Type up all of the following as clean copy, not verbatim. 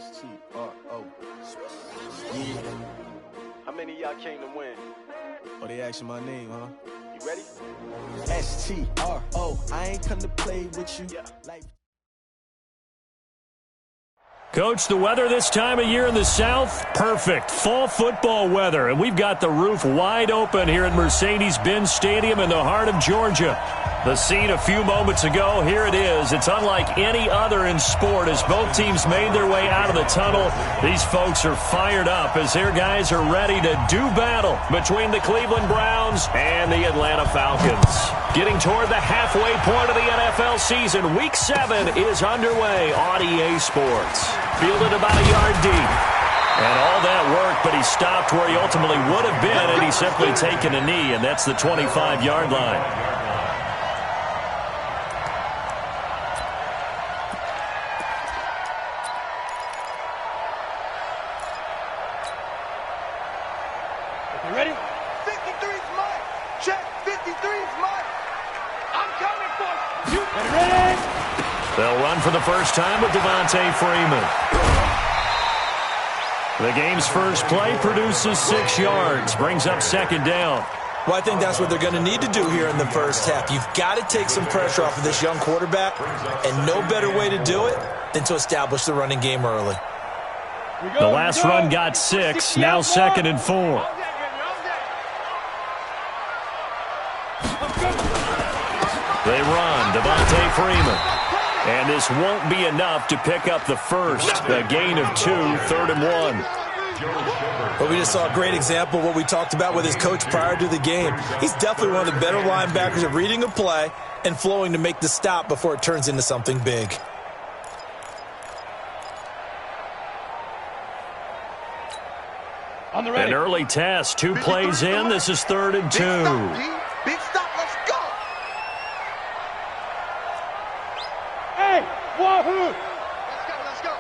STRO. Yeah. How many of y'all came to win? Oh, they asking my name, huh? You ready? STRO. I ain't come to play with you. Yeah. Like Coach, the weather this time of year in the South, perfect. Fall football weather, and we've got the roof wide open here at Mercedes-Benz Stadium in the heart of Georgia. The scene a few moments ago, here it is. It's unlike any other in sport as both teams made their way out of the tunnel. These folks are fired up as their guys are ready to do battle between the Cleveland Browns and the Atlanta Falcons. Getting toward the halfway point of the NFL season, Week 7 is underway on EA Sports. Fielded about a yard deep. And all that work, but he stopped where he ultimately would have been, and he's simply taken a knee, and that's the 25-yard line. You ready? 53's mine. Check. 53's mine. I'm coming for you. Ready? They'll run for the first time with Devontae Freeman. The game's first play produces 6 yards, brings up second down. Well, I think that's what they're going to need to do here in the first half. You've got to take some pressure off of this young quarterback, and no better way to do it than to establish the running game early. The last run got 6, now 2nd and 4. They run, Devontae Freeman. And this won't be enough to pick up the first. A gain of 2, 3rd and 1. Well, we just saw a great example of what we talked about with his coach prior to the game. He's definitely one of the better linebackers at reading a play and flowing to make the stop before it turns into something big. An early test, 2 plays in. This is 3rd and 2. Big stop. Let's go. Hey, wahoo. Let's go.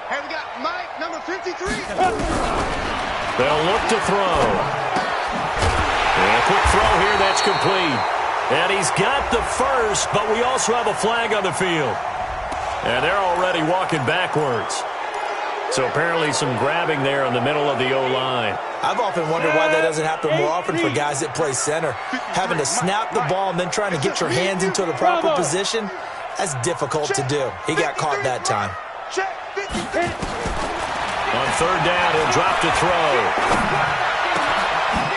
Hey, we got Mike, number 53. They'll look to throw. And a quick throw here, that's complete. And he's got the first, but we also have a flag on the field. And they're already walking backwards. So apparently some grabbing there in the middle of the O-line. I've often wondered why that doesn't happen more often for guys that play center. Having to snap the ball and then trying to get your hands into the proper position, that's difficult to do. He got caught that time. On 3rd down, he'll drop to throw.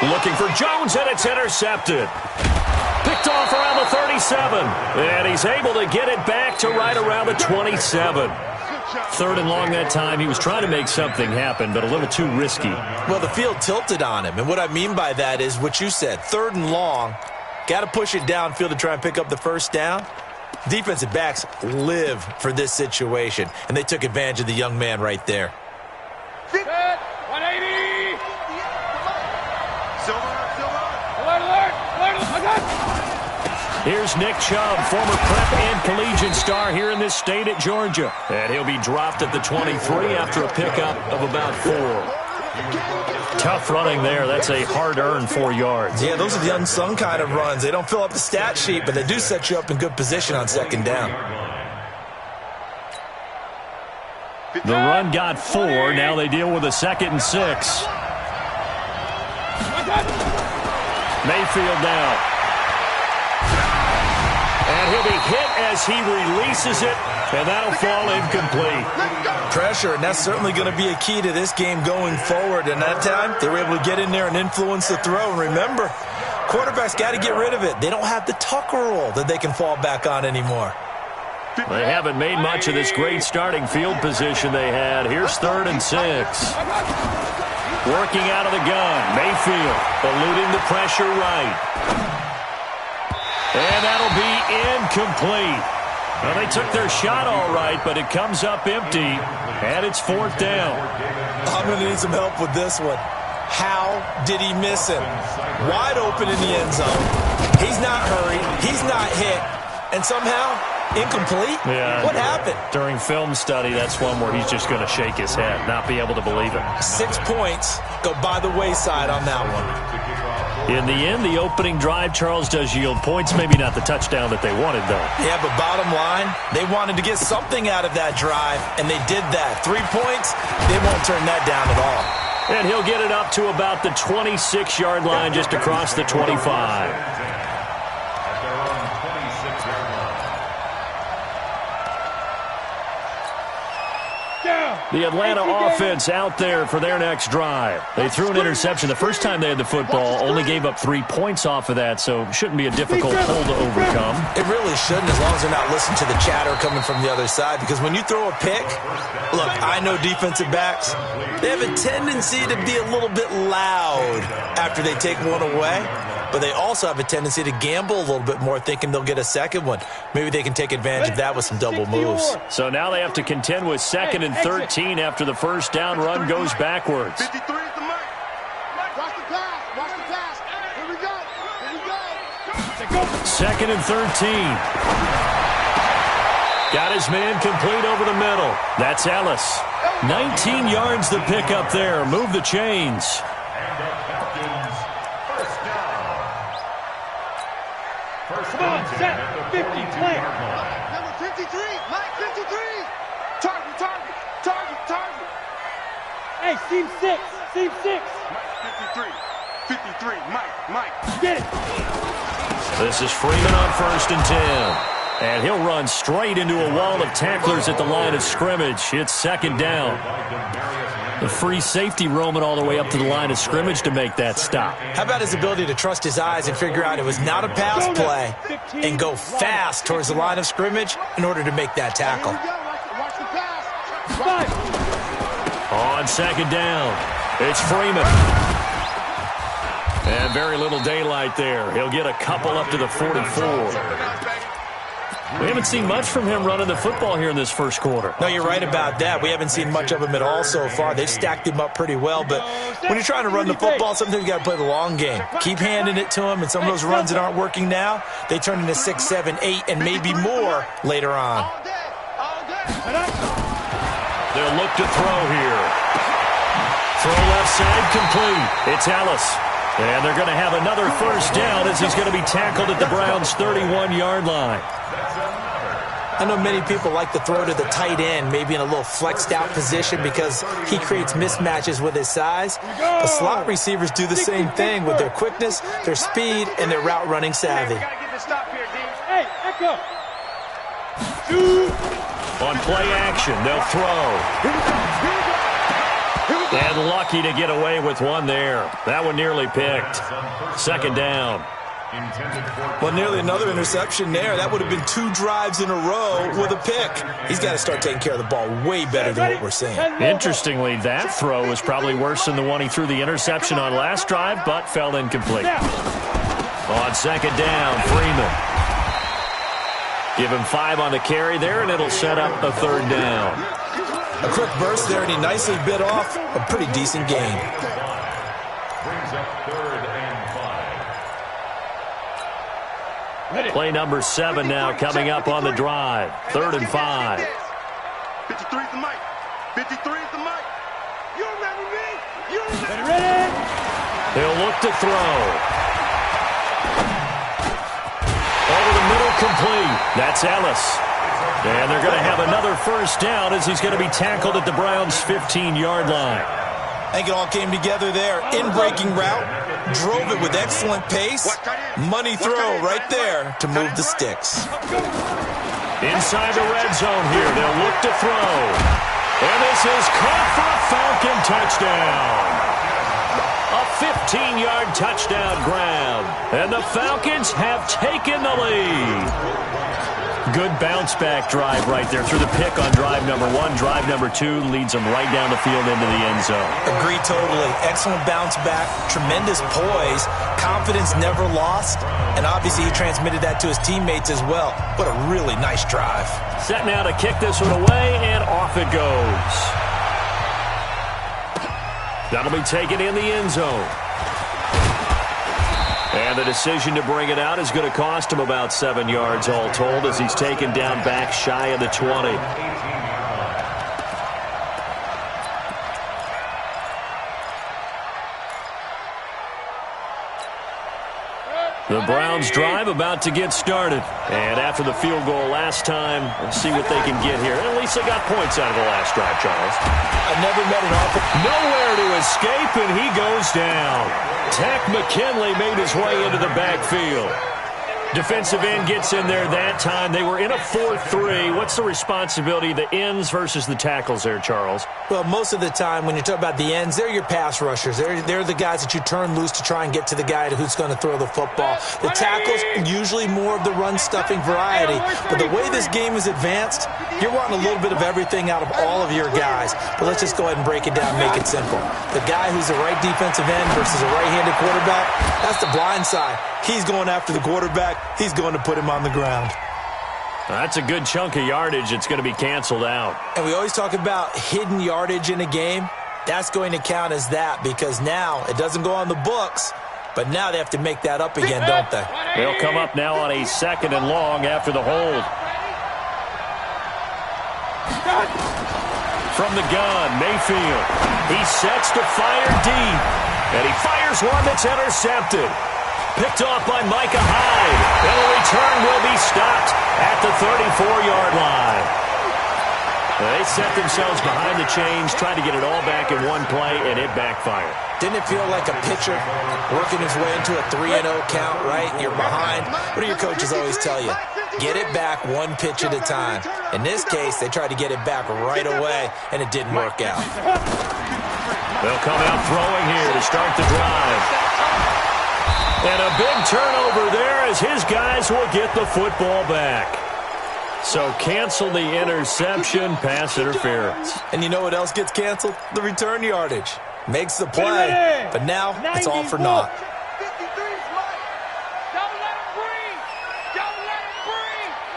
Looking for Jones, and it's intercepted. Picked off around the 37. And he's able to get it back to right around the 27. 3rd and long that time. He was trying to make something happen, but a little too risky. Well, the field tilted on him, and what I mean by that is what you said. 3rd and long, got to push it downfield to try and pick up the first down. Defensive backs live for this situation, and they took advantage of the young man right there. 180. Silver. Alert. Here's Nick Chubb, former prep and collegiate star here in this state at Georgia. And he'll be dropped at the 23 after a pickup of about 4. Tough running there. That's a hard-earned 4 yards. Yeah, those are the unsung kind of runs. They don't fill up the stat sheet, but they do set you up in good position on 2nd down. The run got 4. Now they deal with a 2nd and 6. Mayfield now. And he'll be hit as he releases it, and that'll fall incomplete. Pressure, and that's certainly going to be a key to this game going forward. And that time, they were able to get in there and influence the throw. And remember, quarterbacks got to get rid of it. They don't have the Tucker rule that they can fall back on anymore. They haven't made much of this great starting field position they had. Here's 3rd and 6. Working out of the gun. Mayfield eluding the pressure right. And that'll be incomplete. Well, they took their shot all right, but it comes up empty, and it's 4th down. I'm going to need some help with this one. How did he miss him? Wide open in the end zone. He's not hurried. He's not hit. And somehow, incomplete? Yeah. What happened? During film study, that's one where he's just going to shake his head, not be able to believe it. 6 points go by the wayside on that one. In the end, the opening drive, Charles, does yield points. Maybe not the touchdown that they wanted, though. Yeah, but bottom line, they wanted to get something out of that drive, and they did that. 3 points, they won't turn that down at all. And he'll get it up to about the 26-yard line, just across the 25. The Atlanta offense out there for their next drive. They threw an interception the first time they had the football, only gave up 3 points off of that, so shouldn't be a difficult hole to overcome. It really shouldn't, as long as they're not listening to the chatter coming from the other side, because when you throw a pick, look, I know defensive backs, they have a tendency to be a little bit loud after they take one away, but they also have a tendency to gamble a little bit more, thinking they'll get a second one. Maybe they can take advantage of that with some double moves. So now they have to contend with 2nd and 13 after the first down run goes backwards. 53 is the mic. Watch the pass. Watch the pass. Here we go. Here we go. 2nd and 13. Got his man complete over the middle. That's Ellis. 19 yards the pick up there. Move the chains. Come on, set. 50, play. Number 53, Mike 53. Target. Hey, seam 6. Mike 53, Mike. Get it. This is Freeman on 1st and 10. And he'll run straight into a wall of tacklers at the line of scrimmage. It's 2nd down. The free safety roaming all the way up to the line of scrimmage to make that stop. How about his ability to trust his eyes and figure out it was not a pass play and go fast towards the line of scrimmage in order to make that tackle? Watch the pass. On 2nd down, it's Freeman. And very little daylight there. He'll get a couple up to the 44. We haven't seen much from him running the football here in this first quarter. No, you're right about that. We haven't seen much of him at all so far. They've stacked him up pretty well, but when you're trying to run the football, sometimes you got to play the long game. Keep handing it to him, and some of those runs that aren't working now, they turn into 6, 7, 8, and maybe more later on. They'll look to throw here. Throw left side complete. It's Ellis. And they're going to have another first down as he's going to be tackled at the Browns' 31-yard line. I know many people like to throw to the tight end, maybe in a little flexed out position because he creates mismatches with his size. The slot receivers do the same thing with their quickness, their speed, and their route running savvy. Hey, Echo. On play action, they'll throw. And lucky to get away with one there. That one nearly picked. 2nd down. Well, nearly another interception there. That would have been 2 drives in a row with a pick. He's got to start taking care of the ball way better than what we're seeing. Interestingly, that throw was probably worse than the one he threw the interception on last drive, but fell incomplete. On 2nd down, Freeman. Give him 5 on the carry there, and it'll set up a 3rd down. A quick burst there, and he nicely bit off a pretty decent gain. Play number 7 now coming up on the drive. 3rd and 5. 53 is the mic. 53 is the mic. You remember me? You remember Ready? He'll look to throw. Over the middle, complete. That's Ellis. And they're going to have another first down as he's going to be tackled at the Browns' 15-yard line. I think it all came together there. In-breaking route, drove it with excellent pace. Money throw right there to move the sticks. Inside the red zone here, they'll look to throw. And this is caught for a Falcon touchdown. A 15-yard touchdown grab. And the Falcons have taken the lead. Good bounce-back drive right there through the pick on drive number 1. Drive number 2 leads them right down the field into the end zone. Agree totally. Excellent bounce-back, tremendous poise, confidence never lost, and obviously he transmitted that to his teammates as well. What a really nice drive. Set now to kick this one away, and off it goes. That'll be taken in the end zone. And the decision to bring it out is going to cost him about 7 yards all told as he's taken down back shy of the 20. The Browns drive about to get started. And after the field goal last time, let's see what they can get here. At least they got points out of the last drive, Charles. I never met an offer. Nowhere to escape, and he goes down. Tack McKinley made his way into the backfield. Defensive end gets in there that time. They were in a 4-3. What's the responsibility of the ends versus the tackles there, Charles? Well, most of the time when you talk about the ends, they're your pass rushers. They're the guys that you turn loose to try and get to the guy who's going to throw the football. The tackles, usually more of the run-stuffing variety. But the way this game is advanced, you're wanting a little bit of everything out of all of your guys. But let's just go ahead and break it down and make it simple. The guy who's the right defensive end versus a right-handed quarterback, that's the blind side. He's going after the quarterback. He's going to put him on the ground. That's a good chunk of yardage. It's going to be canceled out. And we always talk about hidden yardage in a game. That's going to count as that because now it doesn't go on the books, but now they have to make that up again, don't they? They'll come up now on a 2nd and long after the hold. From the gun, Mayfield. He sets to fire deep, and he fires one that's intercepted. Picked off by Micah Hyde. And the return will be stopped at the 34-yard line. They set themselves behind the chains, trying to get it all back in one play, and it backfired. Didn't it feel like a pitcher working his way into a 3-0 count, right? You're behind. What do your coaches always tell you? Get it back one pitch at a time. In this case, they tried to get it back right away, and it didn't work out. They'll come out throwing here to start the drive. And a big turnover there as his guys will get the football back. So cancel the interception, pass interference. And you know what else gets canceled? The return yardage. Makes the play, but now it's all for naught.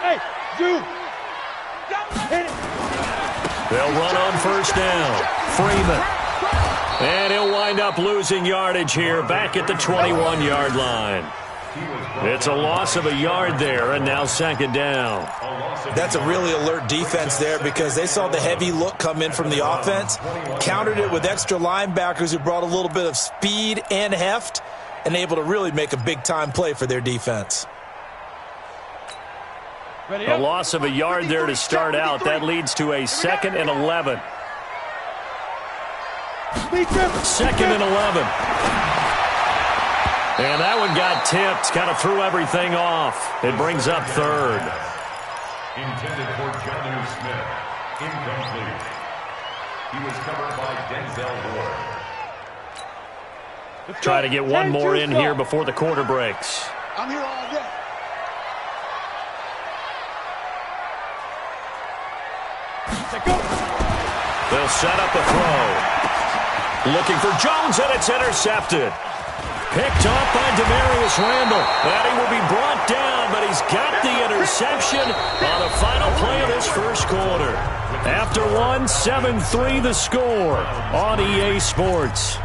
Hey, Duke. Hit it. They'll run on first down. Freeman. And he'll wind up losing yardage here back at the 21-yard line. It's a loss of a yard there, and now 2nd down. That's a really alert defense there because they saw the heavy look come in from the offense, countered it with extra linebackers who brought a little bit of speed and heft, and able to really make a big-time play for their defense. A loss of a yard there to start out. That leads to a 2nd and 11. 2nd and 11. And that one got tipped, kind of threw everything off. It brings up 3rd. Intended for John Smith. Incomplete. He was covered by Denzel Ward. Try to get one more in here before the quarter breaks. I'm here all day. They'll set up a throw. Looking for Jones, and it's intercepted. Picked off by Demarius Randall. And he will be brought down, but he's got the interception on the final play of this first quarter. After one, 7-3 the score on EA Sports.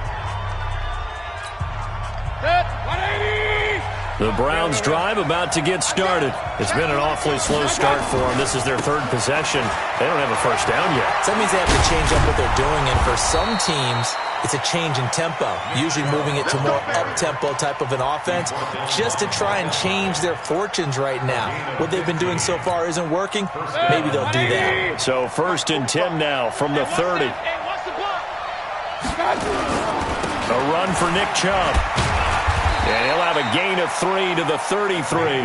The Browns drive about to get started. It's been an awfully slow start for them. This is their 3rd possession. They don't have a first down yet. So that means they have to change up what they're doing, and for some teams, it's a change in tempo, usually moving it to more up-tempo type of an offense just to try and change their fortunes right now. What they've been doing so far isn't working. Maybe they'll do that. So 1st and 10 now from the 30. A run for Nick Chubb. And he'll have a gain of 3 to the 33.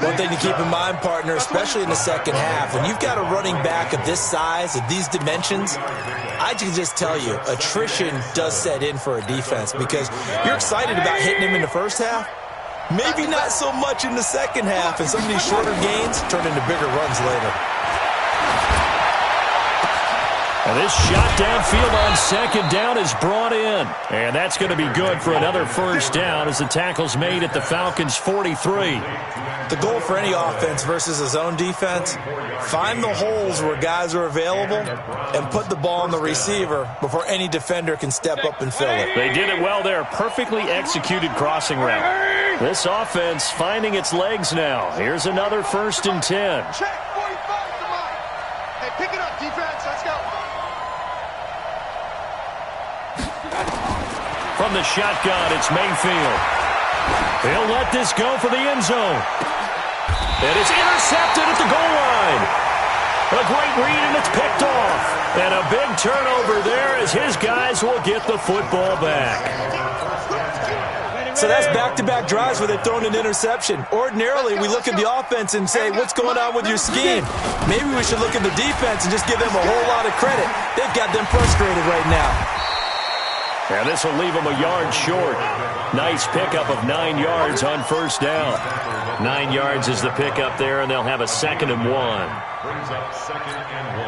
One thing to keep in mind, partner, especially in the second half, when you've got a running back of this size, of these dimensions, I can just tell you, attrition does set in for a defense because you're excited about hitting him in the first half. Maybe not so much in the second half, and some of these shorter gains turn into bigger runs later. And this shot downfield on second down is brought in. And that's going to be good for another first down as the tackle's made at the Falcons' 43. The goal for any offense versus a zone defense, find the holes where guys are available and put the ball on the receiver before any defender can step up and fill it. They did it well there. Perfectly executed crossing route. This offense finding its legs now. Here's another 1st and 10. Check 45 to mine. Hey, pick it up, defense. Let's go. From the shotgun, it's Mayfield. He'll let this go for the end zone. And it's intercepted at the goal line. A great read, and it's picked off. And a big turnover there as his guys will get the football back. So that's back-to-back drives where they've thrown an interception. Ordinarily, we look at the offense and say, what's going on with your scheme? Maybe we should look at the defense and just give them a whole lot of credit. They've got them frustrated right now. And this will leave them a yard short. Nice pickup of 9 yards on first down. 9 yards is the pickup there, and they'll have a 2nd and 1. Brings up 2nd and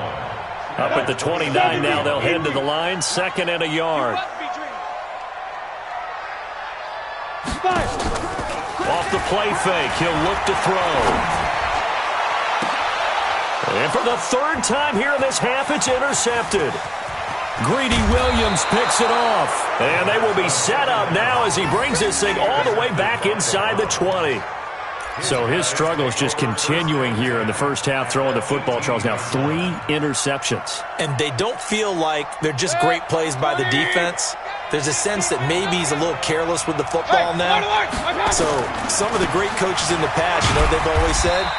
1. Up at the 29 now, they'll head to the line. 2nd and a yard. Off the play fake, he'll look to throw. And for the 3rd time here in this half, it's intercepted. Greedy Williams picks it off. And they will be set up now as he brings this thing all the way back inside the 20. So his struggle is just continuing here in the first half, throwing the football. Charles, now 3 interceptions. And they don't feel like they're just great plays by the defense. There's a sense that maybe he's a little careless with the football now. So some of the great coaches in the past, you know what they've always said?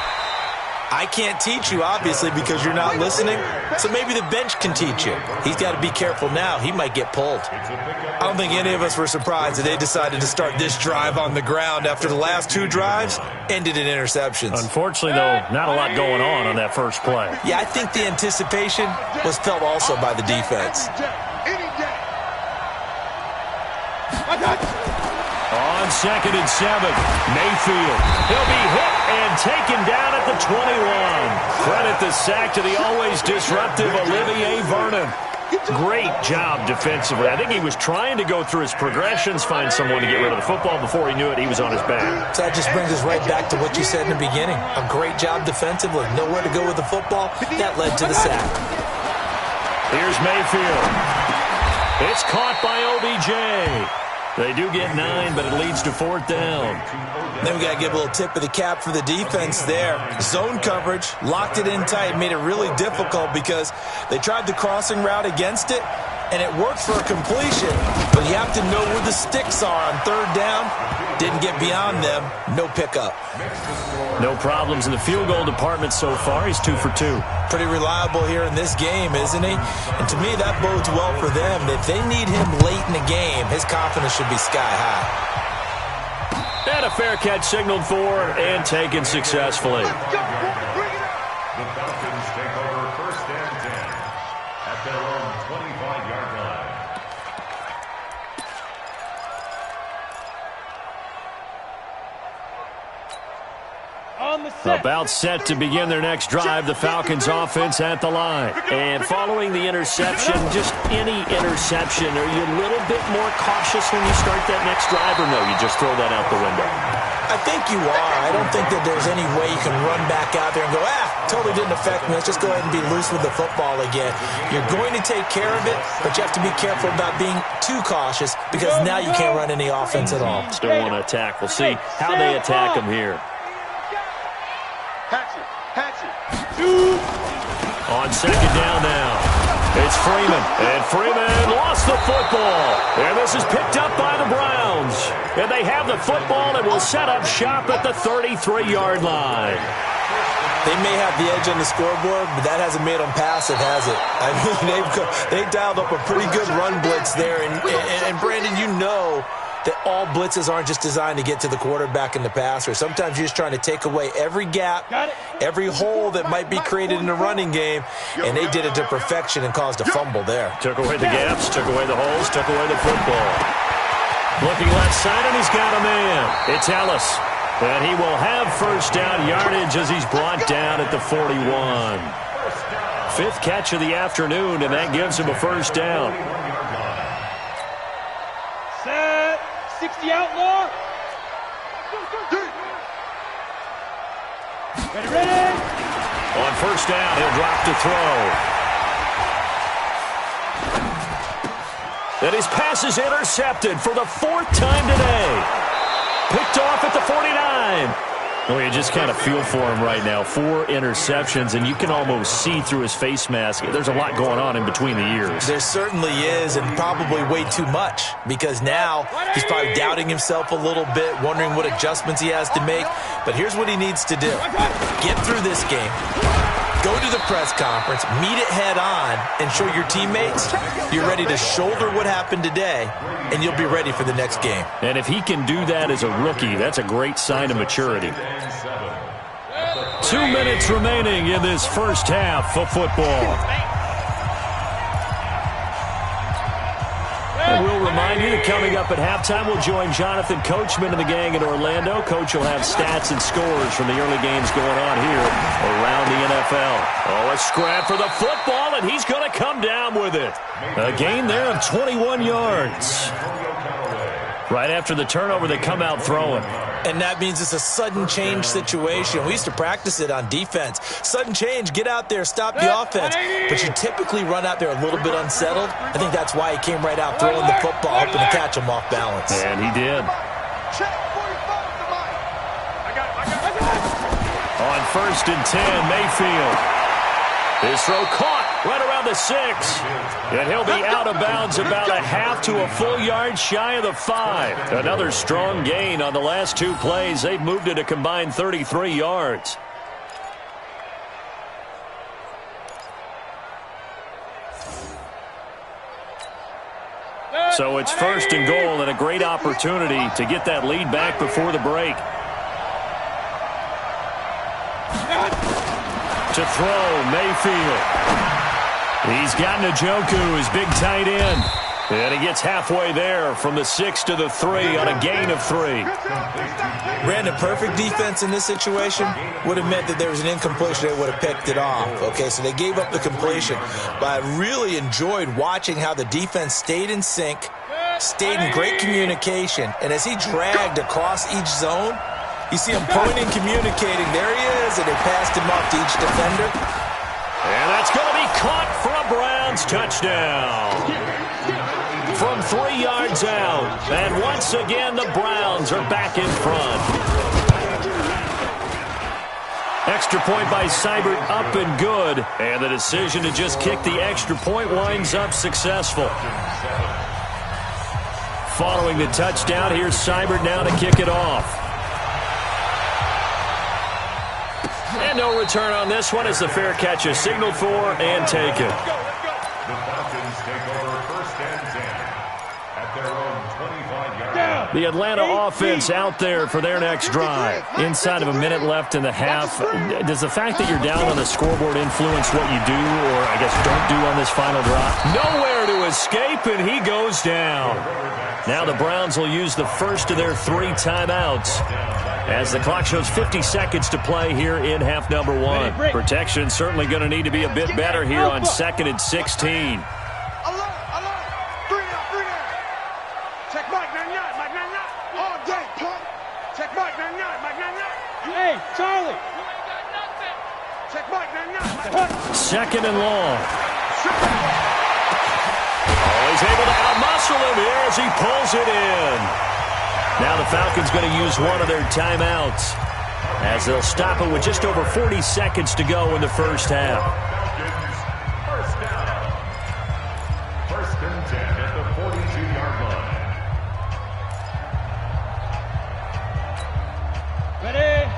I can't teach you, obviously, because you're not listening. So maybe the bench can teach you. He's got to be careful now. He might get pulled. I don't think any of us were surprised that they decided to start this drive on the ground after the last 2 drives ended in interceptions. Unfortunately, though, not a lot going on that first play. Yeah, I think the anticipation was felt also by the defense. On 2nd and 7, Mayfield. He'll be hit and taken down at the 21. Credit the sack to the always disruptive Olivier Vernon. Great job defensively. I think he was trying to go through his progressions, find someone to get rid of the football. Before he knew it, he was on his back. So that just brings us right back to what you said in the beginning. A great job defensively. Nowhere to go with the football. That led to the sack. Here's Mayfield. It's caught by OBJ. They do get 9, but it leads to 4th down. Then we got to give a little tip of the cap for the defense there. Zone coverage, locked it in tight, made it really difficult because they tried the crossing route against it, and it worked for a completion. But you have to know where the sticks are on 3rd down. Didn't get beyond them. No pickup. No problems in the field goal department so far. He's 2 for 2. Pretty reliable here in this game, isn't he? And to me, that bodes well for them. If they need him late in the game, his confidence should be sky high. And a fair catch signaled for and taken successfully. The Falcons take over 1st and 10 at their own 25-yard line. About set to begin their next drive, the Falcons offense at the line. And following the interception, just any interception, are you a little bit more cautious when you start that next drive, or no, you just throw that out the window? I think you are. I don't think that there's any way you can run back out there and go, totally didn't affect me. Let's just go ahead and be loose with the football again. You're going to take care of it, but you have to be careful about being too cautious because now you can't run any offense at all. Still want to attack. We'll see how they attack them here. On 2nd down now, it's Freeman, and Freeman lost the football, and this is picked up by the Browns, and they have the football and will set up shop at the 33-yard line. They may have the edge on the scoreboard, but that hasn't made them passive, has it? I mean, they've dialed up a pretty good run blitz there, and Brandon, you know that all blitzes aren't just designed to get to the quarterback and the passer. Sometimes you're just trying to take away every gap, every hole that might be created in the running game, and they did it to perfection and caused a fumble there. Took away the gaps, took away the holes, took away the football. Looking left side, and he's got a man. It's Ellis, and he will have 1st down yardage as he's brought down at the 41. fifth catch of the afternoon, and that gives him a first down. Set. 60 outlaw. Ready. On first down, he'll drop to throw. And his pass is intercepted for the fourth time today. Picked off at the 49. Well, you just kind of feel for him right now. 4 interceptions, and you can almost see through his face mask. There's a lot going on in between the ears. There certainly is, and probably way too much, because now he's probably doubting himself a little bit, wondering what adjustments he has to make. But here's what he needs to do. Get through this game. Go to the press conference, meet it head on, and show your teammates you're ready to shoulder what happened today, and you'll be ready for the next game. And if he can do that as a rookie, that's a great sign of maturity. 2 minutes remaining in this first half of football. And we'll remind you that coming up at halftime, we'll join Jonathan Coachman and the gang in Orlando. Coach will have stats and scores from the early games going on here around the NFL. Oh, a scrap for the football, and he's going to come down with it. A gain there of 21 yards. Right after the turnover, they come out throwing. And that means it's a sudden change situation. We used to practice it on defense. Sudden change, get out there, stop the offense. But you typically run out there a little bit unsettled. I think that's why he came right out throwing the football, hoping to catch him off balance. And he did. On 1st and 10, Mayfield. His throw caught right around the 6. And he'll be out of bounds about a half to a full yard shy of the 5. Another strong gain on the last 2 plays. They've moved it a combined 33 yards. So it's 1st and goal and a great opportunity to get that lead back before the break. To throw, Mayfield. He's got Njoku, his big tight end. And he gets halfway there from the 6 to the 3 on a gain of 3. Brandon, perfect defense in this situation would have meant that there was an incompletion. They would have picked it off. Okay, so they gave up the completion. But I really enjoyed watching how the defense stayed in sync, stayed in great communication. And as he dragged across each zone, you see him pointing, communicating. There he is, and they passed him off to each defender. And that's going to be caught for a Browns touchdown. From 3 yards out. And once again, the Browns are back in front. Extra point by Seibert up and good. And the decision to just kick the extra point winds up successful. Following the touchdown, here's Seibert now to kick it off. And no return on this one as the fair catch is signaled for and taken. The Falcons take over 1st and 10 at their own 25-yard line. The Atlanta offense out there for their next drive. Inside of a minute left in the half. Does the fact that you're down on the scoreboard influence what you do, or I guess don't do on this final drive? Nowhere to escape, and he goes down. Now the Browns will use the first of their 3 timeouts as the clock shows 50 seconds to play here in half number 1. Protection certainly going to need to be a bit better here on 2nd and 16. Check Mike 99, Mike 99. All day, punk. Check Mike 99, Mike 99. Hey, Charlie. Check Mike 99, Mike 99. 2nd and long. Oh, he's able to outmuscle him here as he pulls it in. Now the Falcons going to use one of their timeouts as they'll stop it with just over 40 seconds to go in the first half. First down. 1st and 10 at the 42-yard line. Ready.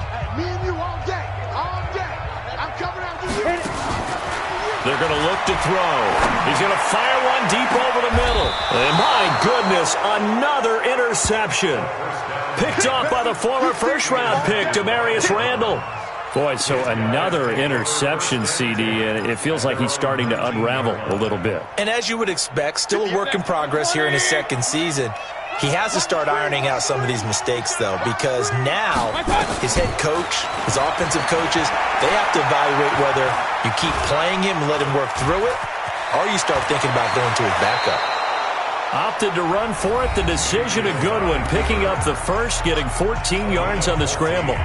Hey, me and you all day. All day. I'm coming after you. They're going to look to throw. He's going to fire one deep over the middle. And my goodness, another interception. Picked off by the former first-round pick, Demarius Randall. Boy, so another interception, CD, and it feels like he's starting to unravel a little bit. And as you would expect, still a work in progress here in his 2nd season. He has to start ironing out some of these mistakes, though, because now his head coach, his offensive coaches, they have to evaluate whether you keep playing him and let him work through it, or you start thinking about going to his backup. Opted to run for it. The decision a good one. Picking up the first, getting 14 yards on the scramble.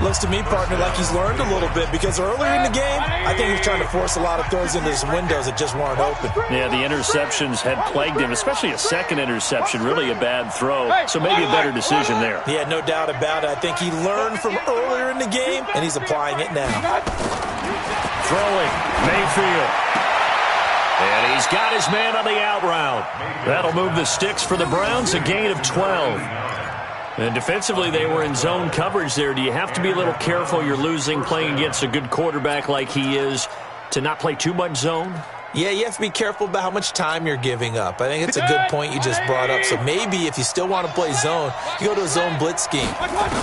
Looks to me, partner, like he's learned a little bit because earlier in the game, I think he was trying to force a lot of throws into his windows that just weren't open. Yeah, the interceptions had plagued him, especially a second interception, really a bad throw. So maybe a better decision there. Yeah, no doubt about it. I think he learned from earlier in the game, and he's applying it now. Throwing, Mayfield. And he's got his man on the out route. That'll move the sticks for the Browns, a gain of 12. And defensively, they were in zone coverage there. Do you have to be a little careful? You're losing playing against a good quarterback like he is to not play too much zone? Yeah, you have to be careful about how much time you're giving up. I think it's a good point you just brought up. So maybe if you still want to play zone, you go to a zone blitz scheme,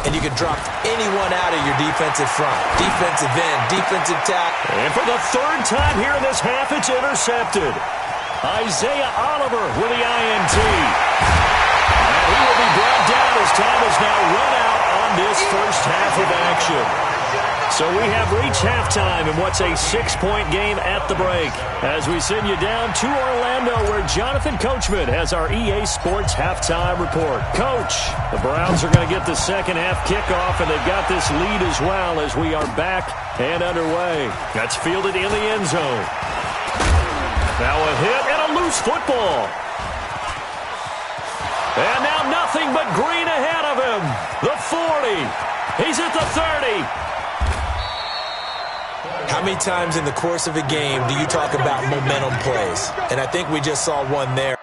and you can drop anyone out of your defensive front, defensive end, defensive tackle. And for the third time here in this half, it's intercepted. Isaiah Oliver with the INT. And he will be brought down as time has now run out on this first half of action. So we have reached halftime in what's a 6-point game at the break as we send you down to Orlando where Jonathan Coachman has our EA Sports halftime report. Coach, the Browns are going to get the second half kickoff, and they've got this lead as well as we are back and underway. That's fielded in the end zone. Now a hit and a loose football. And now nothing but green ahead of him. The 40. He's at the 30. How many times in the course of a game do you talk about momentum plays? And I think we just saw one there.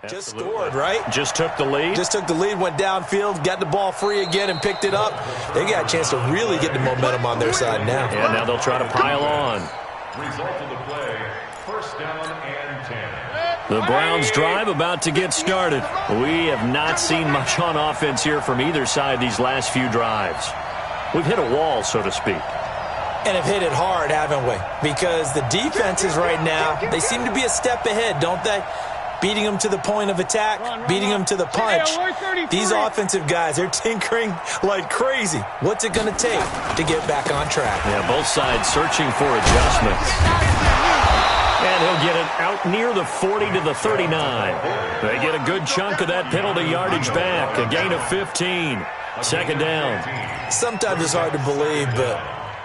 Just scored, right? Just took the lead. Just took the lead, went downfield, got the ball free again, and picked it up. They got a chance to really get the momentum on their side now. And now they'll try to pile on. Result of the play, first down and 10. The Browns drive about to get started. We have not seen much on offense here from either side these last few drives. We've hit a wall, so to speak. And have hit it hard, haven't we? Because the defenses right now, they seem to be a step ahead, don't they? Beating them to the point of attack, beating them to the punch. These offensive guys, they're tinkering like crazy. What's it going to take to get back on track? Yeah, both sides searching for adjustments. And he'll get it out near the 40 to the 39. They get a good chunk of that penalty yardage back. A gain of 15. Second down. Sometimes it's hard to believe, but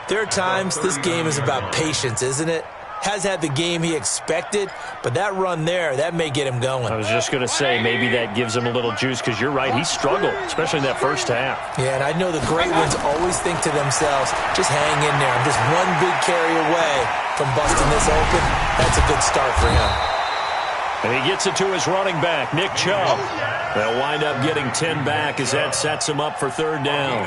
there are times this game is about patience, isn't it? Has had the game he expected, but that run there, that may get him going. I was just going to say, maybe that gives him a little juice, because you're right, he struggled, especially in that first half. Yeah, and I know the great ones always think to themselves, just hang in there. I'm just one big carry away from busting this open. That's a good start for him. And he gets it to his running back, Nick Chubb. They'll wind up getting 10 back as that sets him up for third down.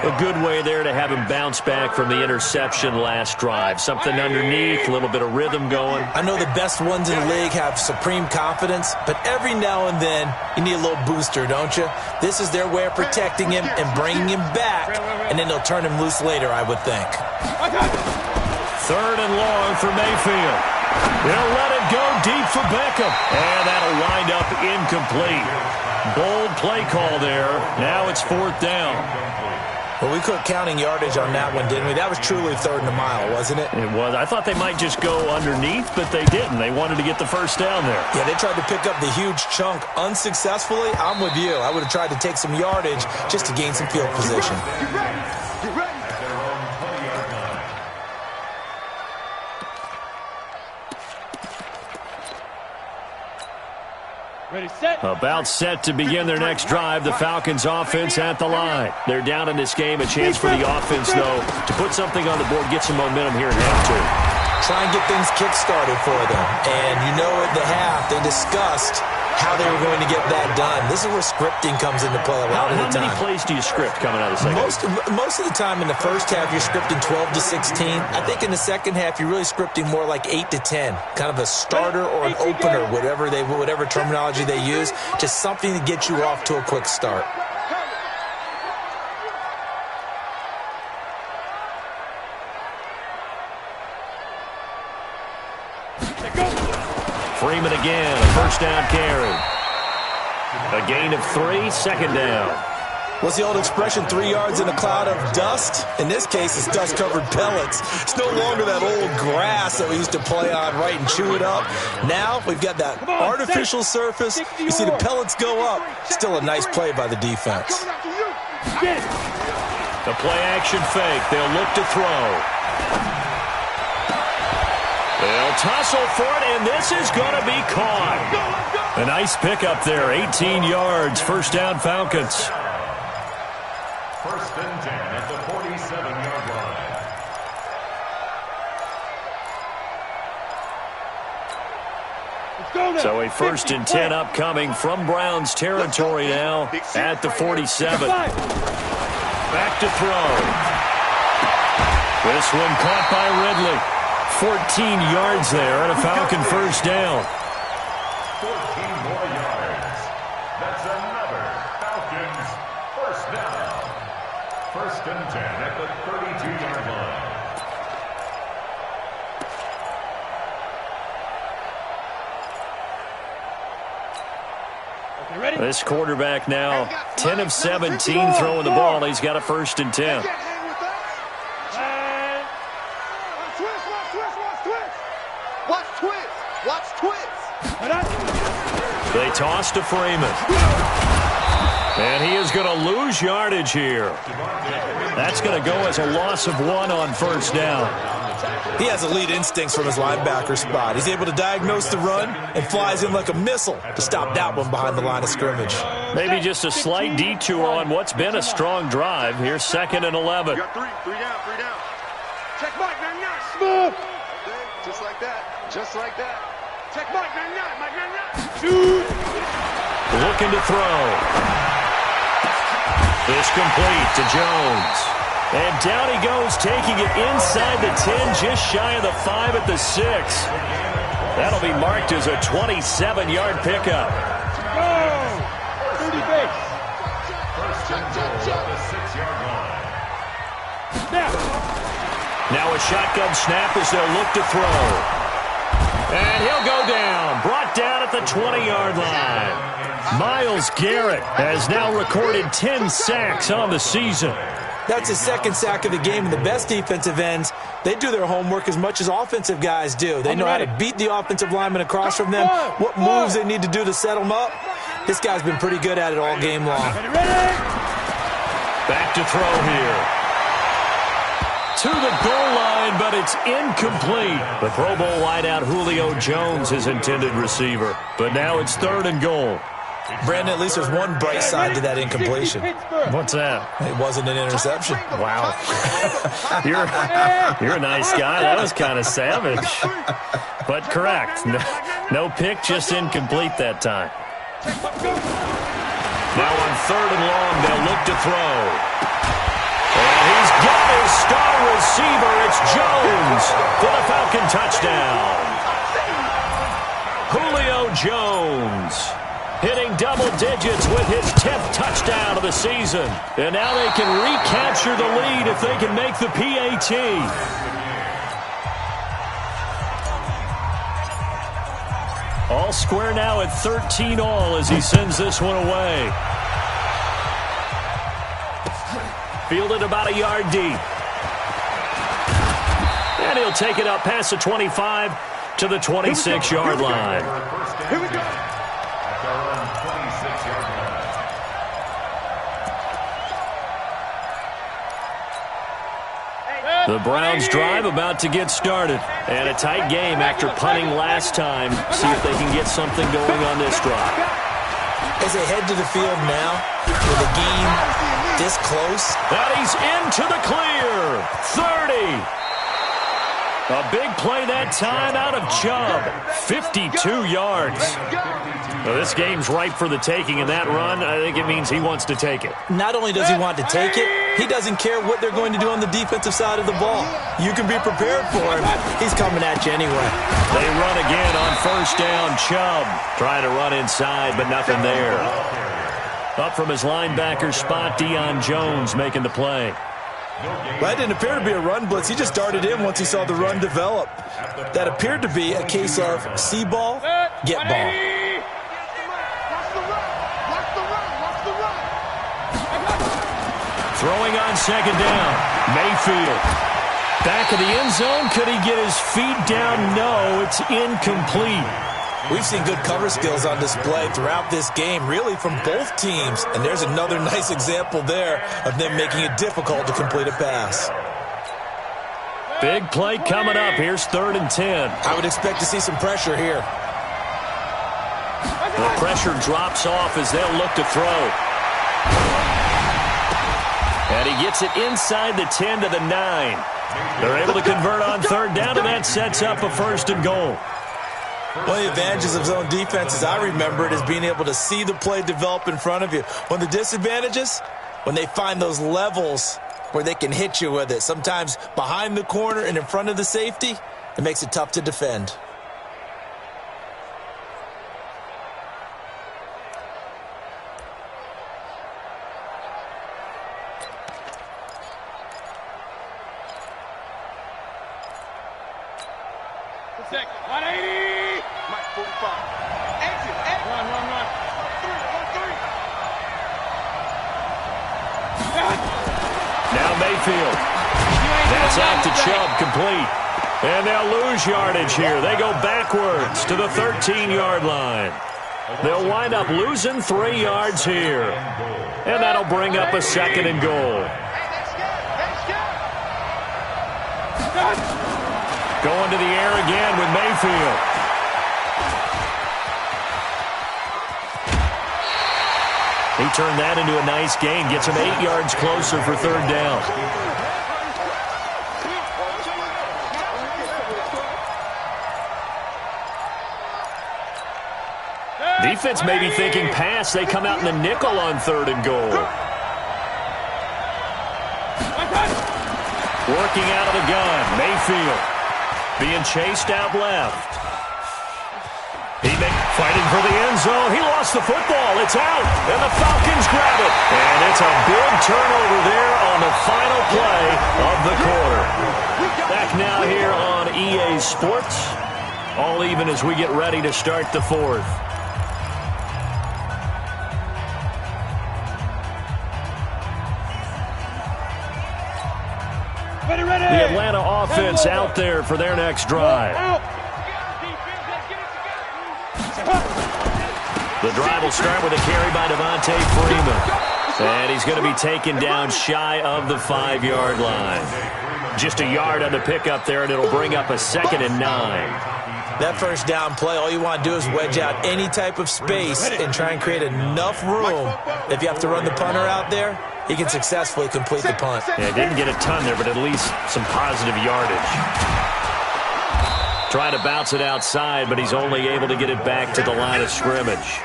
A good way there to have him bounce back from the interception last drive. Something underneath, a little bit of rhythm going. I know the best ones in the league have supreme confidence, but every now and then you need a little booster, don't you? This is their way of protecting him and bringing him back, and then they'll turn him loose later, I would think. Third and long for Mayfield. They'll let it go deep for Beckham. And that'll wind up incomplete. Bold play call there. Now it's fourth down. Well, we quit counting yardage on that one, didn't we? That was truly third and a mile, wasn't it? It was. I thought they might just go underneath, but they didn't. They wanted to get the first down there. Yeah, they tried to pick up the huge chunk unsuccessfully. I'm with you. I would have tried to take some yardage just to gain some field position. Ready, set. About set to begin their next drive. The Falcons offense at the line. They're down in this game. A chance for the offense, though, to put something on the board, get some momentum here in half two. Try and get things kick-started for them. And you know at the half, they discussed how they were going to get that done. This is where scripting comes into play a lot of the time. How many plays do you script coming out of the second? Most of the time in the first half, you're scripting 12 to 16. I think in the second half, you're really scripting more like 8 to 10. Kind of a starter or an opener, whatever terminology they use. Just something to get you off to a quick start. Freeman again, a first down carry. A gain of 3, second down. What's the old expression, 3 yards in a cloud of dust? In this case, it's dust-covered pellets. It's no longer that old grass that we used to play on, right, and chew it up. Now we've got that artificial surface. You see the pellets go up. Still a nice play by the defense. The play-action fake. They'll look to throw. They'll tussle for it, and this is going to be caught. A nice pickup there, 18 yards, first down Falcons. First and 10 at the 47-yard line. So a first and 10 upcoming from Browns territory now at the 47. Back to throw. This one caught by Ridley. 14 yards there and a Falcon first down. 14 more yards. That's another Falcons first down. First and 10 at the 32-yard line. This quarterback now 10 of 17 throwing the ball. He's got a first and 10. Watch twist. They toss to Freeman. And he is going to lose yardage here. That's going to go as a loss of 1 on first down. He has elite instincts from his linebacker spot. He's able to diagnose the run and flies in like a missile to stop that one behind the line of scrimmage. Maybe just a slight detour on what's been a strong drive. Here's second and 11. You got three down. Check Mike, man, Smooth. just like that. Check Mike, man, Looking to throw. This complete to Jones. And down he goes, taking it inside the 10, just shy of the 5 at the 6. That'll be marked as a 27-yard pickup. Go. 30 base. First and 10 at the 6-yard line. Snap. Now a shotgun snap as they'll look to throw. And he'll go down. Brought down at the 20-yard line. Myles Garrett has now recorded 10 sacks on the season. That's his second sack of the game, and the best defensive ends, they do their homework as much as offensive guys do. They know how to beat the offensive lineman across from them, what moves they need to do to set them up. This guy's been pretty good at it all game long. Back to throw here. To the goal line, but it's incomplete. The Pro Bowl wideout Julio Jones, his intended receiver. But now it's third and goal. Brandon, at least there's one bright side to that incompletion. What's that? It wasn't an interception. Wow. You're a nice guy. That was kind of savage. But correct. No pick, just incomplete that time. Now on third and long, they'll look to throw. And he's got his star receiver. It's Jones for the Falcon touchdown. Julio Jones hitting double digits with his 10th touchdown of the season. And now they can recapture the lead if they can make the PAT. All square now at 13 all as he sends this one away. Fielded about a yard deep. And he'll take it up past the 25 to the 26-yard line. Here we go. At their own 26-yard line. The Browns drive about to get started. And a tight game after punting last time. See if they can get something going on this drive. As they head to the field now, with the game this close. And he's into the clear. 30. A big play that time out of Chubb. 52 yards. Now, this game's ripe for the taking, and that run, I think it means he wants to take it. Not only does he want to take it, he doesn't care what they're going to do on the defensive side of the ball. You can be prepared for him. He's coming at you anyway. They run again on first down. Chubb trying to run inside, but nothing there. Up from his linebacker spot, Deion Jones making the play. Well, that didn't appear to be a run blitz. He just darted in once he saw the run develop. That appeared to be a case of see ball, get ball. Throwing on second down. Mayfield. Back of the end zone. Could he get his feet down? No, it's incomplete. We've seen good cover skills on display throughout this game, really from both teams. And there's another nice example there of them making it difficult to complete a pass. Big play coming up. Here's 3rd and 10. I would expect to see some pressure here. The pressure drops off as they'll look to throw. And he gets it inside the 10 to the 9. They're able to convert on 3rd down, and that sets up a 1st and goal. One of the advantages of zone defense, as I remember it, is being able to see the play develop in front of you. One of the disadvantages, when they find those levels where they can hit you with it, sometimes behind the corner and in front of the safety, it makes it tough to defend. Now Mayfield. That's out to Chubb, complete. And they'll lose yardage here. They go backwards to the 13-yard line. They'll wind up losing 3 yards here. And that'll bring up a 2nd and goal. Going to the air again with Mayfield. He turned that into a nice gain. Gets him 8 yards closer for 3rd down. Defense may be thinking pass. They come out in the nickel on 3rd and goal. Working out of the gun. Mayfield being chased out left. Fighting for the end zone. He lost the football. It's out. And the Falcons grab it. And it's a big turnover there on the final play of the quarter. Back now here on EA Sports. All even as we get ready to start the 4th. The Atlanta offense out there for their next drive. The drive will start with a carry by Devontae Freeman. And he's going to be taken down shy of the 5-yard line. Just a yard on the pickup there, and it'll bring up a 2nd and 9. That 1st down play, all you want to do is wedge out any type of space and try and create enough room. If you have to run the punter out there, he can successfully complete the punt. Yeah, didn't get a ton there, but at least some positive yardage. Trying to bounce it outside, but he's only able to get it back to the line of scrimmage.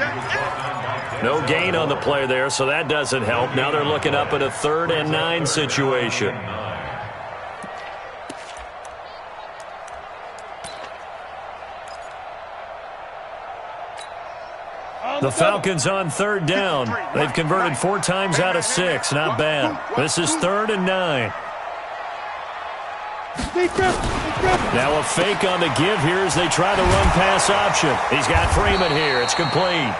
No gain on the play there, so that doesn't help. Now they're looking up at a 3rd and 9 situation. The Falcons on 3rd down. They've converted 4 times out of 6. Not bad. This is 3rd and 9. Now a fake on the give here as they try the run-pass option. He's got Freeman here. It's complete.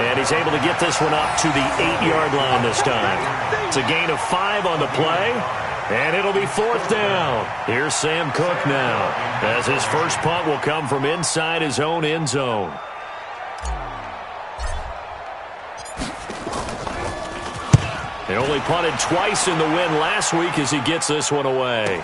And he's able to get this one up to the 8-yard line this time. It's a gain of 5 on the play. And it'll be 4th down. Here's Sam Cook now, as his first punt will come from inside his own end zone. He only punted twice in the win last week as he gets this one away.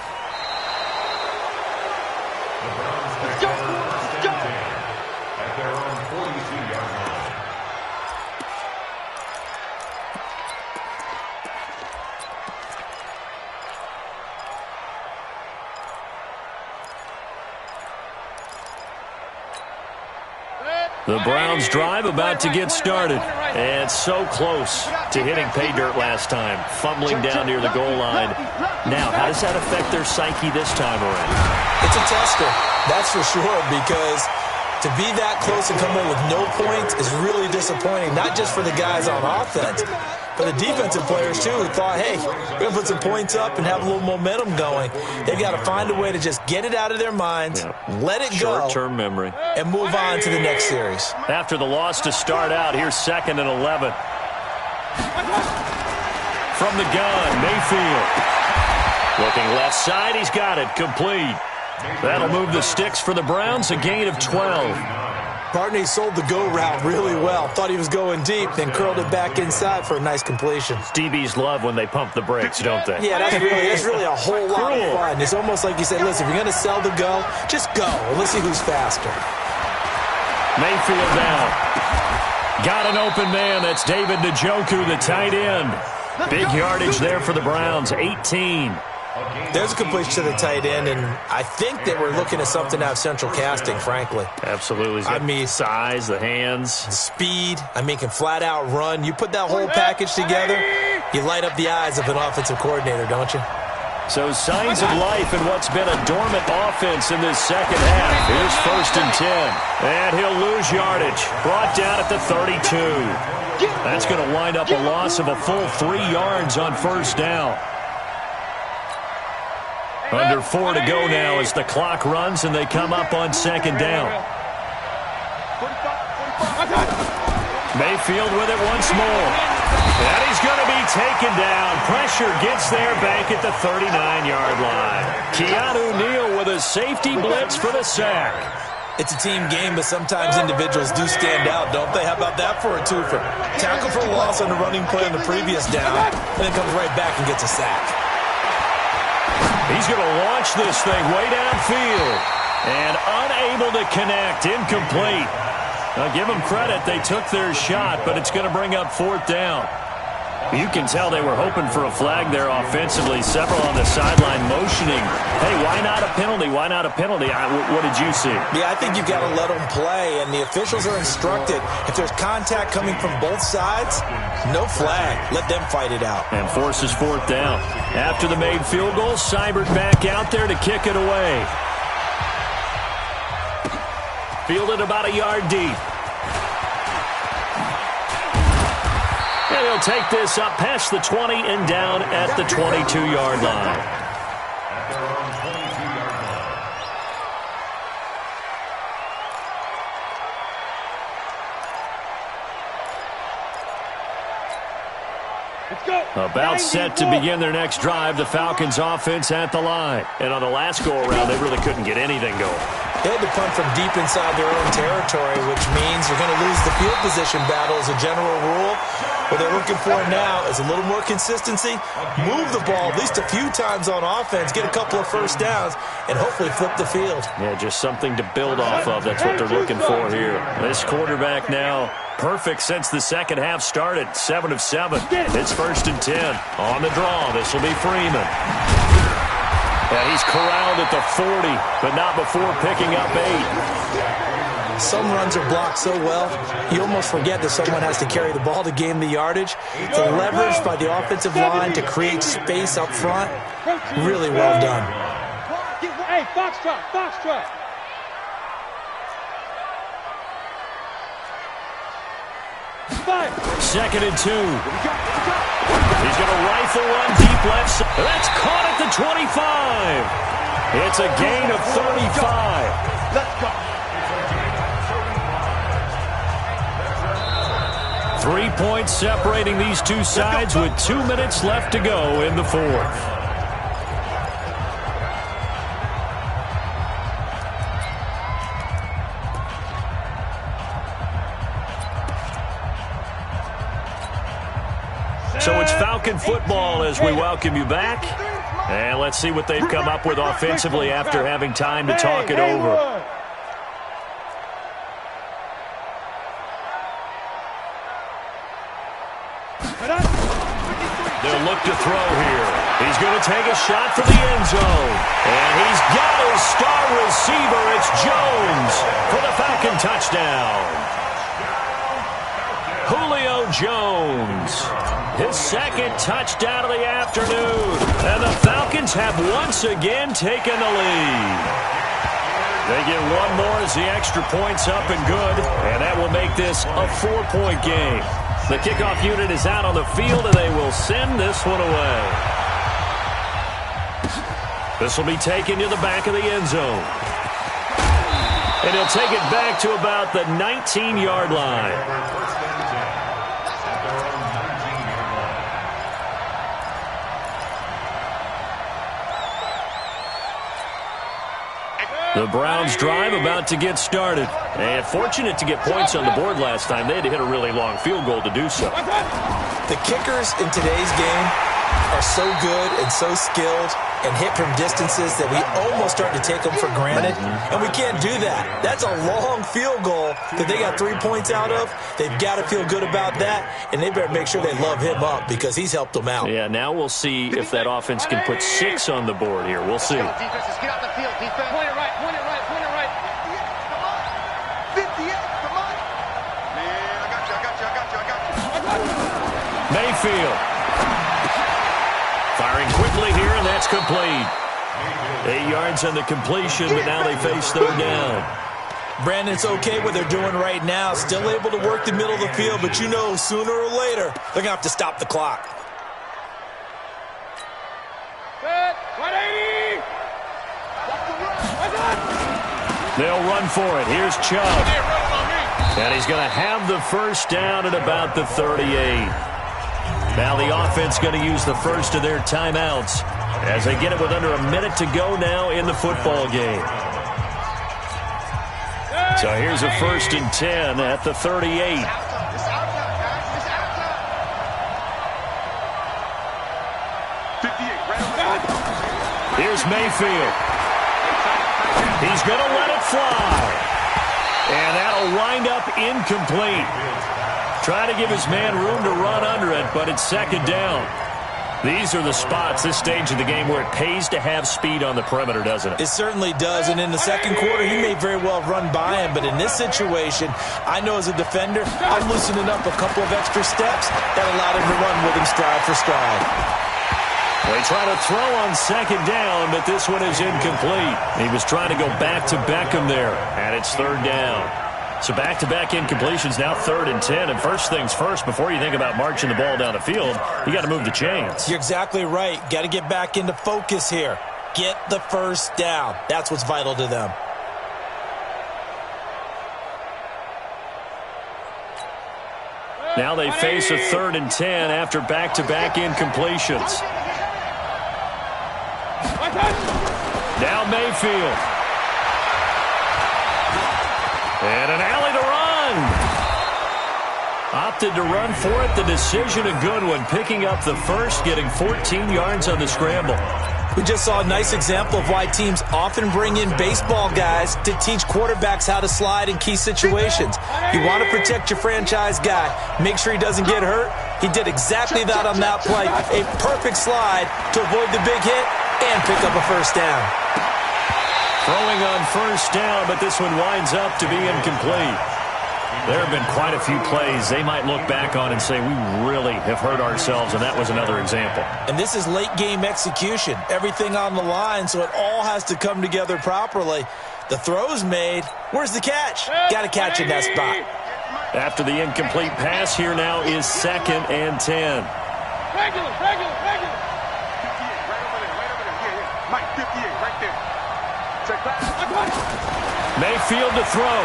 The Browns drive about to get started. And so close to hitting pay dirt last time. Fumbling down near the goal line. Now, how does that affect their psyche this time around? It's a tester, that's for sure, because to be that close and come away with no points is really disappointing, not just for the guys on offense, for the defensive players, too, who thought, hey, we're going to put some points up and have a little momentum going. They've got to find a way to just get it out of their minds, let it go, short-term memory, and move on to the next series. After the loss to start out, here's 2nd and 11. From the gun, Mayfield. Looking left side, he's got it, complete. That'll move the sticks for the Browns, a gain of 12. Partney sold the go route really well. Thought he was going deep, then curled it back inside for a nice completion. DBs love when they pump the brakes, don't they? Yeah, that's really a whole lot of fun. It's almost like you said, listen, if you're going to sell the go, just go. And let's see who's faster. Mayfield down. Got an open man. That's David Njoku, the tight end. Big yardage there for the Browns, 18. There's a completion to the tight end, and I think that we're looking at something out of central casting, frankly. Absolutely. I mean, size, the hands. Speed. I mean, can flat out run. You put that whole package together, you light up the eyes of an offensive coordinator, don't you? So signs of life in what's been a dormant offense in this second half. Here's 1st and 10. And he'll lose yardage. Brought down at the 32. That's going to wind up a loss of a full 3 yards on 1st down. Under 4 to go now as the clock runs and they come up on 2nd down. Mayfield with it once more. And he's going to be taken down. Pressure gets there back at the 39-yard line. Keanu Neal with a safety blitz for the sack. It's a team game, but sometimes individuals do stand out, don't they? How about that for a twofer? Tackle for loss on the running play on the previous down, and then comes right back and gets a sack. He's going to launch this thing way downfield. And unable to connect. Incomplete. Now, give them credit. They took their shot, but it's going to bring up 4th down. You can tell they were hoping for a flag there offensively. Several on the sideline motioning. Hey, why not a penalty? Why not a penalty? What did you see? Yeah, I think you've got to let them play, and the officials are instructed. If there's contact coming from both sides, no flag. Let them fight it out. And forces 4th down. After the made field goal, Seibert back out there to kick it away. Fielded about a yard deep. And he'll take this up past the 20 and down at the 22-yard line. At their own 22-yard line. Let's go. About set to begin their next drive, the Falcons offense at the line. And on the last go-around, they really couldn't get anything going. They had to punt from deep inside their own territory, which means you're going to lose the field position battle as a general rule. What they're looking for now is a little more consistency, move the ball at least a few times on offense, get a couple of first downs, and hopefully flip the field. Yeah, just something to build off of. That's what they're looking for here. This quarterback now perfect since the second half started. 7 of 7. It's 1st and 10. On the draw, this will be Freeman. And he's corralled at the 40, but not before picking up 8. Some runs are blocked so well, you almost forget that someone has to carry the ball to gain the yardage. The leverage by the offensive line to create space up front, really well done. Hey, foxtrot, foxtrot. 2nd and 2. He's going to rifle one deep left side. That's caught at the 25. It's a gain of 35. Let's go. 3 points separating these two sides with 2 minutes left to go in the 4th. So it's Falcon football as we welcome you back. And let's see what they've come up with offensively after having time to talk it over. They'll look to throw here. He's going to take a shot for the end zone. And he's got his star receiver. It's Jones for the Falcon touchdown. Julio Jones. His 2nd touchdown of the afternoon. And the Falcons have once again taken the lead. They get one more as the extra point's up and good. And that will make this a 4-point game. The kickoff unit is out on the field, and they will send this one away. This will be taken to the back of the end zone. And he'll take it back to about the 19-yard line. The Browns drive about to get started. And fortunate to get points on the board last time. They had to hit a really long field goal to do so. The kickers in today's game are so good and so skilled and hit from distances that we almost start to take them for granted. And we can't do that. That's a long field goal that they got 3 points out of. They've got to feel good about that, and they better make sure they love him up because he's helped them out. Yeah, now we'll see if that offense can put 6 on the board here. We'll see. Defenses, get out the field, defense. Point it right, point it right, point it right. 58, come on. Man, I got you. Mayfield. Firing quickly here, and that's complete. 8 yards on the completion, but now they face third down. Brandon, it's okay what they're doing right now. Still able to work the middle of the field, but you know sooner or later they're going to have to stop the clock. Good. 180. They'll run for it. Here's Chubb. And he's going to have the first down at about the 38. Now the offense going to use the first of their timeouts as they get it with under a minute to go now in the football game. So here's a 1st and 10 at the 38. Here's Mayfield. He's going to let it fly. And that'll wind up incomplete. Trying to give his man room to run under it, but it's second down. These are the spots, this stage of the game, where it pays to have speed on the perimeter, doesn't it? It certainly does, and in the second quarter, he may very well run by him, but in this situation, I know as a defender, I'm loosening up a couple of extra steps that allowed him to run with him stride for stride. They try to throw on second down, but this one is incomplete. He was trying to go back to Beckham there, and it's third down. So back-to-back incompletions, now 3rd and 10. And first things first, before you think about marching the ball down the field, you got to move the chains. You're exactly right. Got to get back into focus here. Get the first down. That's what's vital to them. Now they face a 3rd and 10 after back-to-back incompletions. Now Mayfield. And an alley to run. Opted to run for it. The decision a good one. Picking up the first, getting 14 yards on the scramble. We just saw a nice example of why teams often bring in baseball guys to teach quarterbacks how to slide in key situations. You want to protect your franchise guy. Make sure he doesn't get hurt. He did exactly that on that play. A perfect slide to avoid the big hit and pick up a first down. Throwing on first down, but this one winds up to be incomplete. There have been quite a few plays they might look back on and say, we really have hurt ourselves, and that was another example. And this is late-game execution. Everything on the line, so it all has to come together properly. The throw's made. Where's the catch? Got to catch in that spot. After the incomplete pass, here now is 2nd and 10. Regular. 58, right over there. Yeah. Mike, 58, right there. Check that. Mayfield to throw.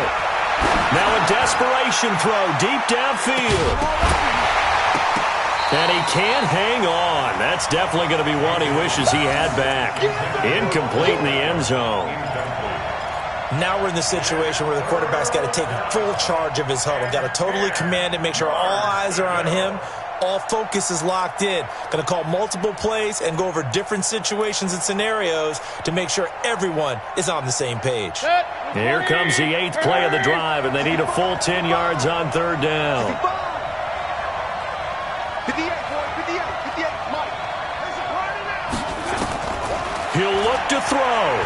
Now a desperation throw deep downfield. And he can't hang on. That's definitely going to be one he wishes he had back. Incomplete in the end zone. Now we're in the situation where the quarterback's got to take full charge of his huddle. Got to totally command it, make sure all eyes are on him. All focus is locked in. Going to call multiple plays and go over different situations and scenarios to make sure everyone is on the same page. Here comes the 8th play of the drive, and they need a full 10 yards on third down. 58, boy, 58, Mike. He'll look to throw.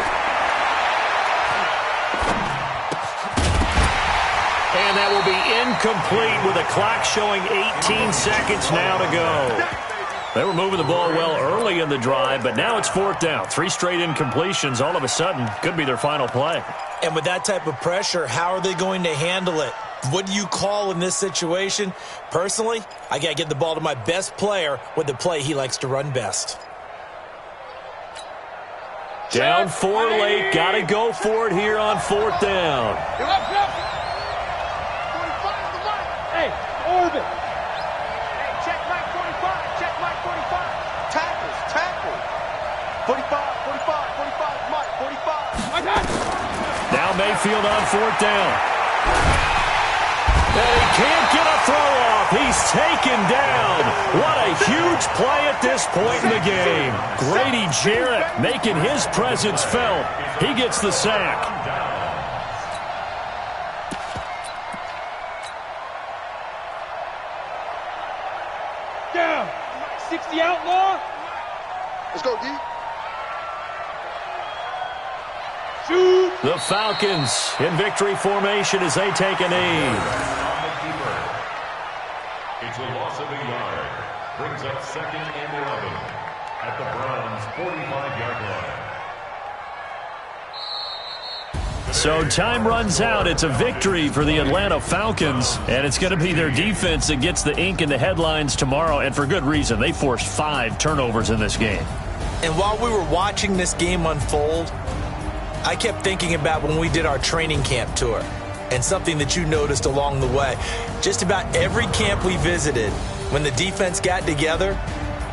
And that will be incomplete with a clock showing 18 seconds now to go. They were moving the ball well early in the drive, but now it's 4th down. 3 straight incompletions all of a sudden could be their final play. And with that type of pressure, how are they going to handle it? What do you call in this situation? Personally, I got to get the ball to my best player with the play he likes to run best. Down 4 late. Got to go for it here on 4th down. Hey, orbit. Hey, check Mike 45. Check Mike 45. Tackle. 45, Mike, 45. Now Mayfield on 4th down. And he can't get a throw off. He's taken down. What a huge play at this point in the game. Grady Jarrett making his presence felt. He gets the sack. Down. 60 outlaw. Let's go, D. Shoot. The Falcons in victory formation as they take a knee. It's a loss of a yard. Brings up 2nd and 11 at the Browns' 45-yard line. So time runs out. It's a victory for the Atlanta Falcons, and it's going to be their defense that gets the ink in the headlines tomorrow, and for good reason. They forced 5 turnovers in this game. And while we were watching this game unfold, I kept thinking about when we did our training camp tour and something that you noticed along the way. Just about every camp we visited, when the defense got together,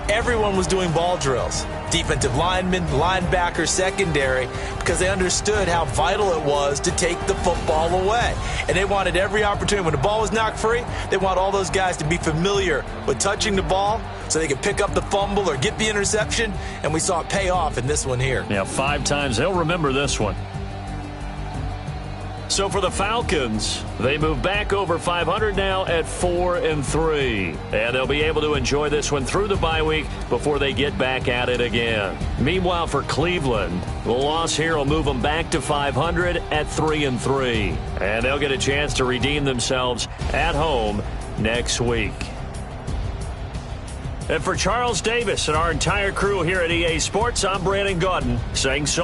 everyone was doing ball drills. Defensive linemen, linebackers, secondary, because they understood how vital it was to take the football away. And they wanted every opportunity. When the ball was knocked free, they want all those guys to be familiar with touching the ball so they could pick up the fumble or get the interception. And we saw it pay off in this one here. Yeah, 5 times. They'll remember this one. So for the Falcons, they move back over 500 now at 4-3. And they'll be able to enjoy this one through the bye week before they get back at it again. Meanwhile, for Cleveland, the loss here will move them back to 500 at 3-3. And they'll get a chance to redeem themselves at home next week. And for Charles Davis and our entire crew here at EA Sports, I'm Brandon Gaudin saying so